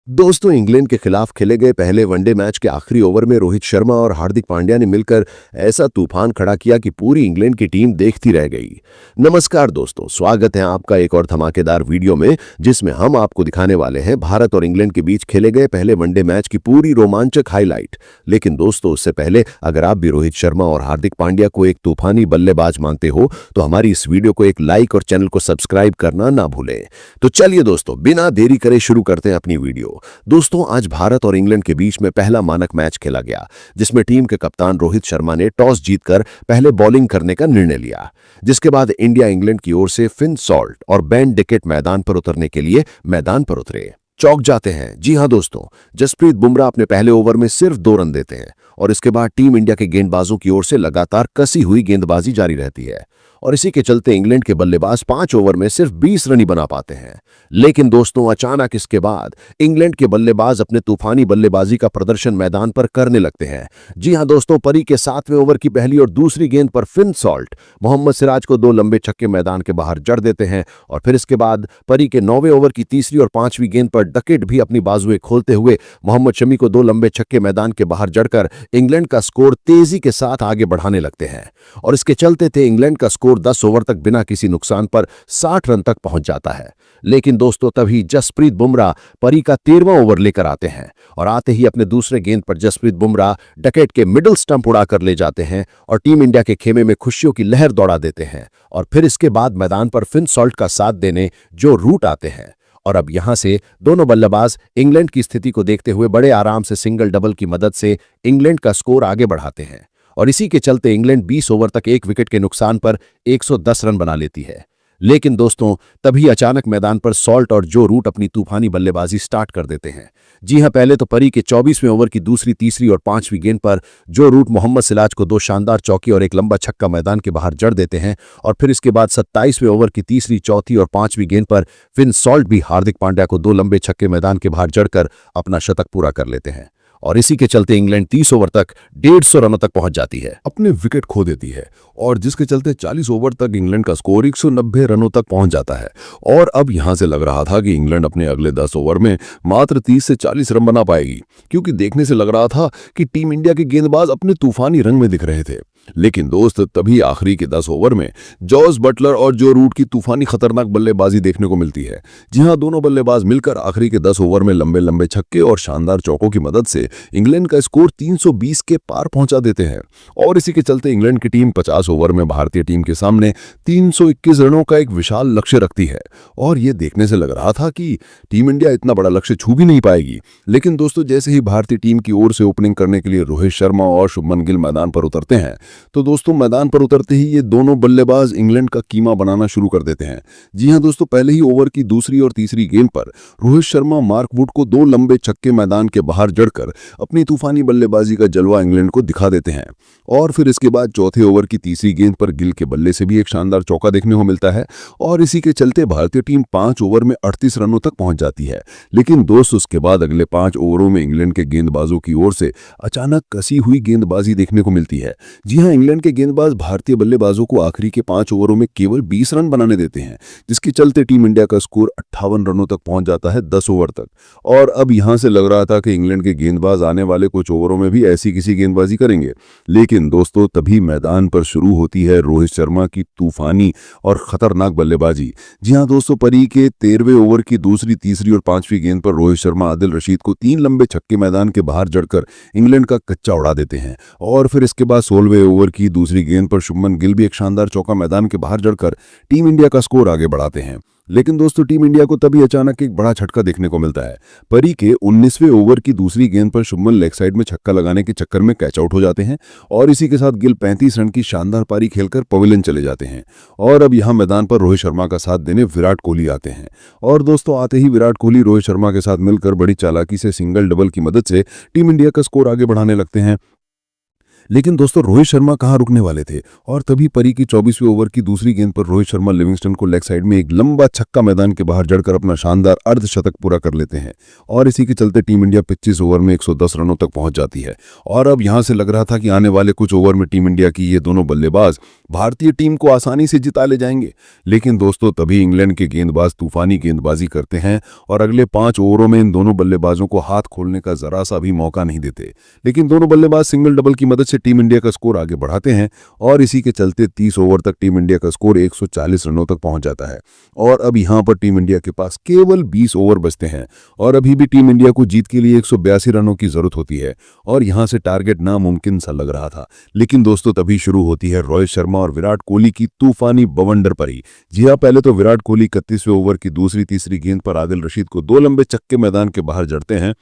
दोस्तों, इंग्लैंड के खिलाफ खेले गए पहले वनडे मैच के आखिरी ओवर में रोहित शर्मा और हार्दिक पांड्या ने मिलकर ऐसा तूफान खड़ा किया कि पूरी इंग्लैंड की टीम देखती रह गई। नमस्कार दोस्तों, स्वागत है आपका एक और धमाकेदार वीडियो में, जिसमें हम आपको दिखाने वाले हैं भारत और इंग्लैंड के बीच खेले गए पहले वनडे मैच की पूरी रोमांचक हाईलाइट। लेकिन दोस्तों, उससे पहले अगर आप भी रोहित शर्मा और हार्दिक पांड्या को एक तूफानी बल्लेबाज मानते हो तो हमारी इस वीडियो को एक लाइक और चैनल को सब्सक्राइब करना ना भूलें। तो चलिए दोस्तों, बिना देरी करे शुरू करते हैं अपनी वीडियो। दोस्तों, आज भारत और इंग्लैंड के बीच में पहला मानक मैच खेला गया, जिसमें टीम के कप्तान रोहित शर्मा ने टॉस जीतकर पहले बॉलिंग करने का निर्णय लिया। जिसके बाद इंडिया इंग्लैंड की ओर से फिन सॉल्ट और बेन डिकेट मैदान पर उतरने के लिए मैदान पर उतरे। चौंक जाते हैं। जी हां दोस्तों, जसप्रीत बुमराह अपने पहले ओवर में सिर्फ 2 रन देते हैं और इसके बाद टीम इंडिया के गेंदबाजों की ओर से लगातार कसी हुई गेंदबाजी जारी रहती है और इसी के चलते इंग्लैंड के बल्लेबाज 5 ओवर में सिर्फ 20 रन ही बना पाते हैं। लेकिन दोस्तों, अचानक इसके बाद इंग्लैंड के बल्लेबाज अपने तूफानी बल्लेबाजी का प्रदर्शन मैदान पर करने लगते हैं। जी हां दोस्तों, परी के 7वें ओवर की पहली और दूसरी गेंद पर फिन सॉल्ट मोहम्मद सिराज को 2 लंबे छक्के मैदान के बाहर जड़ देते हैं और फिर इसके बाद परी के 9वें ओवर की तीसरी और 5वीं गेंद पर डकेट भी अपनी बाजुएं खोलते हुए मोहम्मद शमी को 2 लंबे छक्के मैदान के बाहर जड़कर इंग्लैंड का स्कोर तेजी के साथ आगे बढ़ाने लगते हैं और इसके चलते थे इंग्लैंड का स्कोर 10 ओवर तक बिना किसी नुकसान पर 60 रन तक पहुंच जाता है। लेकिन दोस्तों, तभी जसप्रीत बुमराह परी का 13वां ओवर लेकर आते हैं और आते ही अपने दूसरे गेंद पर जसप्रीत बुमराह डकेट के मिडिल स्टंप उड़ाकर ले जाते हैं और टीम इंडिया के खेमे में खुशियों की लहर दौड़ा देते हैं। और फिर इसके बाद मैदान पर फिन सॉल्ट का साथ देने जो रूट आते हैं और अब यहां से दोनों बल्लेबाज इंग्लैंड की स्थिति को देखते हुए बड़े आराम से सिंगल डबल की मदद से इंग्लैंड का स्कोर आगे बढ़ाते हैं और इसी के चलते इंग्लैंड 20 ओवर तक 1 विकेट के नुकसान पर 110 रन बना लेती है। लेकिन दोस्तों, तभी अचानक मैदान पर सॉल्ट और जो रूट अपनी तूफानी बल्लेबाजी स्टार्ट कर देते हैं। जी हां, पहले तो परी के 24वें ओवर की दूसरी, तीसरी और 5वीं गेंद पर जो रूट मोहम्मद सिराज को 2 शानदार चौकी और एक लंबा छक्का मैदान के बाहर जड़ देते हैं और फिर इसके बाद 27वें ओवर की तीसरी, चौथी और 5वीं गेंद पर फिन सॉल्ट भी हार्दिक पांड्या को 2 लंबे छक्के मैदान के बाहर जड़कर अपना शतक पूरा कर लेते हैं और इसी के चलते इंग्लैंड 30 ओवर तक 150 रनों तक पहुंच जाती है, अपने विकेट खो देती है और जिसके चलते 40 ओवर तक इंग्लैंड का स्कोर 190 रनों तक पहुंच जाता है। और अब यहां से लग रहा था कि इंग्लैंड अपने अगले 10 ओवर में मात्र 30 से 40 रन बना पाएगी, क्योंकि देखने से लग रहा था कि टीम इंडिया के गेंदबाज अपने तूफानी रंग में दिख रहे थे। लेकिन दोस्त, तभी आखिरी के 10 ओवर में जॉस बटलर और जो रूट की तूफानी खतरनाक बल्लेबाजी देखने को मिलती है। जी हां, दोनों बल्लेबाज मिलकर आखिरी के 10 ओवर में लंबे लंबे छक्के और शानदार चौकों की मदद से इंग्लैंड का स्कोर 320 के पार पहुंचा देते हैं और इसी के चलते इंग्लैंड की टीम 50 ओवर में भारतीय टीम के सामने 321 रनों का एक विशाल लक्ष्य रखती है और यह देखने से लग रहा था कि टीम इंडिया इतना बड़ा लक्ष्य छू भी नहीं पाएगी। लेकिन दोस्तों, जैसे ही भारतीय टीम की ओर से ओपनिंग करने के लिए रोहित शर्मा और शुभमन गिल मैदान पर उतरते हैं तो दोस्तों, मैदान पर उतरते ही ये दोनों बल्लेबाज इंग्लैंड का कीमा बनाना शुरू कर देते हैं। जी हां दोस्तों, पहले ही ओवर की दूसरी और तीसरी गेंद पर रोहित शर्मा मार्क वुड को 2 लंबे छक्के मैदान के बाहर जड़कर अपनी तूफानी बल्लेबाजी का जलवा इंग्लैंड को दिखा देते हैं और फिर इसके बाद चौथे ओवर की तीसरी गेंद पर गिल के बल्ले से भी एक शानदार चौका देखने को मिलता है और इसी के चलते भारतीय टीम 5 ओवर में 38 रनों तक पहुंच जाती है। लेकिन दोस्त, उसके बाद अगले 5 ओवरों में इंग्लैंड के गेंदबाजों की ओर से अचानक कसी हुई गेंदबाजी देखने को मिलती है। जी हां, इंग्लैंड के गेंदबाज भारतीय बल्लेबाजों को आखिरी के 5 ओवरों में केवल 20 रन बनाने देते हैं, जिसके चलते टीम इंडिया का स्कोर 58 रनों तक पहुंच जाता है 10 ओवर तक। और अब यहां से लग रहा था कि इंग्लैंड के गेंदबाज आने वाले कुछ ओवरों में भी ऐसी किसी गेंदबाजी करेंगे। लेकिन दोस्तों, तभी मैदान पर शुरू होती है रोहित शर्मा की तूफानी और खतरनाक बल्लेबाजी। जी हां दोस्तों, परी के 13वें ओवर की दूसरी, तीसरी और 5वीं गेंद पर रोहित शर्मा आदिल रशीद को 3 लंबे छक्के मैदान के बाहर जड़कर इंग्लैंड का कच्चा उड़ा देते हैं और फिर इसके बाद 16वें ओवर की दूसरी गेंद पर शुभमन गिल भी एक शानदार चौका मैदान के बाहर जड़कर टीम इंडिया का स्कोर आगे बढ़ाते हैं। लेकिन दोस्तों, टीम इंडिया को तभी अचानक एक बड़ा झटका देखने को मिलता है। परी के 19वें ओवर की दूसरी गेंद पर शुभमन लेग साइड में छक्का लगाने के चक्कर में कैच आउट हो जाते हैं और इसी के साथ गिल 35 रन की शानदार पारी खेलकर पवेलियन चले जाते हैं और अब यहां मैदान पर रोहित शर्मा का साथ देने विराट कोहली आते हैं और दोस्तों, आते ही विराट कोहली रोहित शर्मा के साथ मिलकर बड़ी चालाकी से सिंगल डबल की मदद से टीम इंडिया का स्कोर आगे बढ़ाने लगते हैं। लेकिन दोस्तों रोहित शर्मा कहाँ रुकने वाले थे और तभी परी की 24वें ओवर की दूसरी गेंद पर रोहित शर्मा लिविंगस्टन को लेग साइड में एक लंबा छक्का मैदान के बाहर जड़कर अपना शानदार अर्धशतक पूरा कर लेते हैं और इसी के चलते टीम इंडिया 25 ओवर में 110 रनों तक पहुंच जाती है। और अब यहां से लग रहा था कि आने वाले कुछ ओवर में टीम इंडिया की ये दोनों बल्लेबाज भारतीय टीम को आसानी से जिता ले जाएंगे। लेकिन दोस्तों तभी इंग्लैंड के गेंदबाज तूफानी गेंदबाजी करते हैं और अगले 5 ओवरों में इन दोनों बल्लेबाजों को हाथ खोलने का जरा सा भी मौका नहीं देते। लेकिन दोनों बल्लेबाज सिंगल डबल की मदद से टीम इंडिया का स्कोर आगे बढ़ाते हैं और इसी के चलते 30 ओवर तक टीम इंडिया का स्कोर 140 रनों तक पहुंच जाता है। और अब यहां पर टीम इंडिया के पास केवल 20 ओवर बचते हैं और अभी भी टीम इंडिया को जीत के लिए 182 रनों की जरूरत होती है और यहां से टारगेट नामुमकिन सा लग रहा था। लेकिन दोस्तों तभी शुरू होती है रोहित शर्मा और विराट कोहली की तूफानी बवंडर परी। जी हां, पहले तो विराट कोहली 31वें ओवर की दूसरी तीसरी गेंद पर आदिल रशीद को 2 लंबे छक्के मैदान के बाहर जड़ते हैं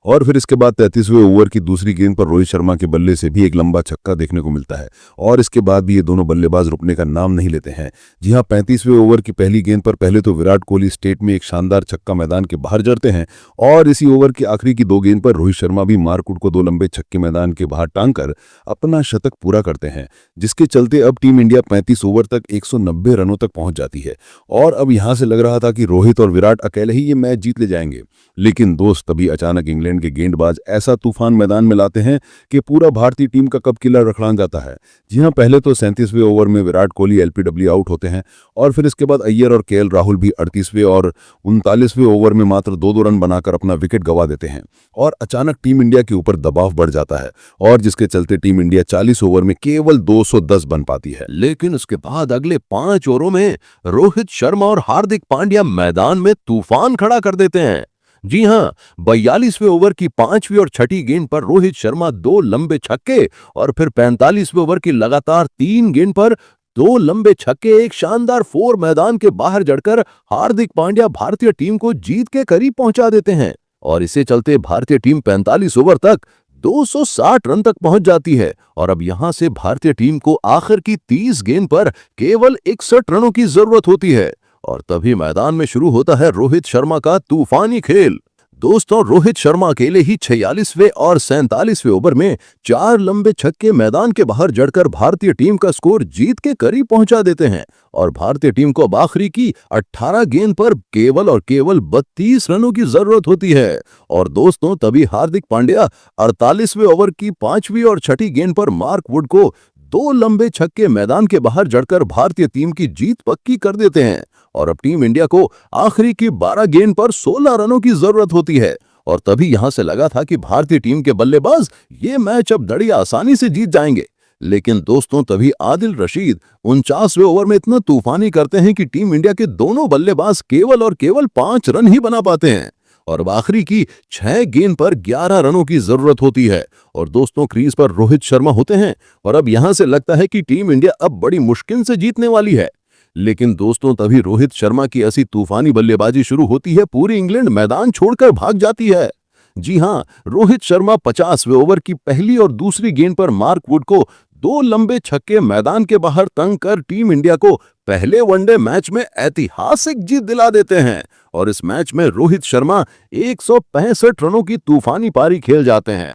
और फिर इसके बाद 33वें ओवर की दूसरी गेंद पर रोहित शर्मा के बल्ले से भी एक लंबा छक्का देखने को मिलता है और इसके बाद भी ये दोनों बल्लेबाज रुकने का नाम नहीं लेते हैं। जी हां, 35वें ओवर की पहली गेंद पर पहले तो विराट कोहली स्टेट में एक शानदार छक्का मैदान के बाहर जड़ते हैं और इसी ओवर की आखिरी की 2 गेंद पर रोहित शर्मा भी मारकुट को 2 लंबे छक्के मैदान के बाहर टांग कर अपना शतक पूरा करते हैं, जिसके चलते अब टीम इंडिया 35 ओवर तक 190 रनों तक पहुंच जाती है। और अब यहां से लग रहा था कि रोहित और विराट अकेले ही ये मैच जीत ले जाएंगे। लेकिन दोस्त तभी अचानक इंग्लैंड के गेंदबाज ऐसा तूफान मैदान में लाते हैं कि पूरा भारतीय टीम का कप किला रखड़ान जाता है। जी हां, पहले तो 37वें ओवर में विराट कोहली एलपीडब्ल्यू आउट होते हैं और फिर इसके बाद अय्यर और केएल राहुल भी 38वें और 39वें ओवर में मात्र 2-2 रन बनाकर अपना विकेट गंवा देते हैं और अचानक टीम इंडिया के ऊपर दबाव बढ़ जाता है और जिसके चलते टीम इंडिया 40 ओवर में केवल 210 बन पाती है। लेकिन उसके बाद अगले 5 ओवरों में रोहित शर्मा और हार्दिक पांड्या मैदान में तूफान खड़ा कर देते हैं। जी हां, 42वें ओवर की 5वीं और 6ठी गेंद पर रोहित शर्मा 2 लंबे छक्के और फिर 45वें ओवर की लगातार 3 गेंद पर 2 लंबे छक्के एक शानदार 4 मैदान के बाहर जड़कर हार्दिक पांड्या भारतीय टीम को जीत के करीब पहुंचा देते हैं और इसे चलते भारतीय टीम 45 ओवर तक 260 रन तक पहुंच जाती है और अब यहां से भारतीय टीम को आखिर की 30 गेंद पर केवल 61 रनों की जरूरत होती है और तभी मैदान में शुरू होता है रोहित शर्मा का तूफानी खेल। दोस्तों रोहित शर्मा अकेले ही 46वें और 47वें ओवर में 4 लंबे छक्के मैदान के बाहर जड़कर भारतीय टीम का स्कोर जीत के करीब पहुंचा देते हैं और भारतीय टीम को अब आखिरी की 18 गेंद पर केवल और केवल 32 रनों की जरूरत होती है। और दोस्तों तभी हार्दिक पांड्या 48वें ओवर की 5वीं और 6ठी गेंद पर मार्क वुड को 2 लंबे छक्के मैदान के बाहर जड़कर भारतीय टीम की जीत पक्की कर देते हैं और अब टीम इंडिया को आखिरी की 12 गेंद पर 16 रनों की जरूरत होती है और तभी यहां से लगा था कि भारतीय टीम के बल्लेबाज ये मैच अब बड़ी आसानी से जीत जाएंगे। लेकिन दोस्तों तभी आदिल रशीद 49वें ओवर में इतना तूफानी करते हैं कि टीम इंडिया के दोनों बल्लेबाज केवल और केवल 5 रन ही बना पाते हैं और अब आखिरी की 6 गेंद पर 11 रनों की जरूरत होती है और दोस्तों क्रीज पर रोहित शर्मा होते हैं और अब यहां से लगता है कि टीम इंडिया अब बड़ी मुश्किल से जीतने वाली है। लेकिन दोस्तों तभी रोहित शर्मा की ऐसी तूफानी बल्लेबाजी शुरू होती है, पूरी इंग्लैंड मैदान छोड़कर भाग जाती है। जी हां, रोहित शर्मा 50वें ओवर की पहली और दूसरी गेंद पर मार्क वुड को 2 लंबे छक्के मैदान के बाहर तंग कर टीम इंडिया को पहले वनडे मैच में ऐतिहासिक जीत दिला देते हैं और इस मैच में रोहित शर्मा 165 रनों की तूफानी पारी खेल जाते हैं।